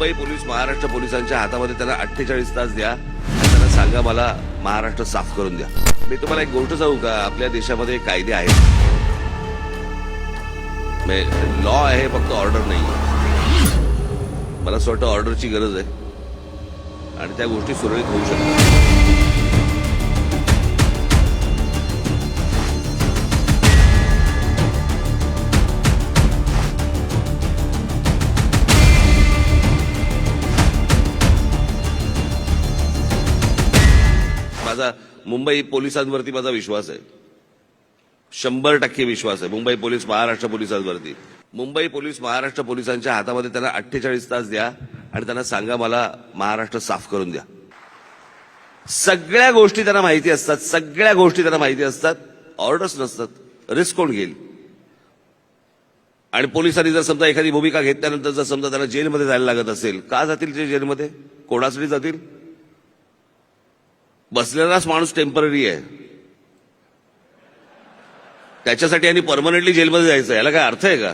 Mumbai police Maharashtra पोलिसांच्या हातामध्ये त्यांना 48 तास द्या आणि त्यांना सांगा मला महाराष्ट्र साफ करून द्या. मी तुम्हाला एक गोष्ट सांगू का, आपल्या देशामध्ये कायदे आहेत, लॉ आहे, फक्त ऑर्डर नाही. मला असं वाटतं ऑर्डरची गरज आहे आणि त्या गोष्टी सुरळीत होऊ शकतात. माझा मुंबई पोलिसांवरती माझा विश्वास आहे, 100% विश्वास आहे मुंबई पोलीस महाराष्ट्र पोलिसांवरती. मुंबई पोलीस महाराष्ट्र पोलिसांच्या हातामध्ये त्यांना 48 तास द्या आणि त्यांना सांगा मला महाराष्ट्र साफ करून द्या. सगळ्या गोष्टी त्यांना माहिती असतात, सगळ्या गोष्टी त्यांना माहिती असतात, ऑर्डर्स नसतात. रिस्क कोण घेईल? आणि पोलिसांनी जर समजा एखादी भूमिका घेतल्यानंतर जर समजा त्यांना जेलमध्ये जायला लागत असेल, का जातील ते जेलमध्ये? कोणासाठी जातील? बसलेलाच माणूस टेम्पररी आहे, त्याच्यासाठी यांनी परमनंटली जेलमध्ये जायचं, याला काय अर्थ आहे का?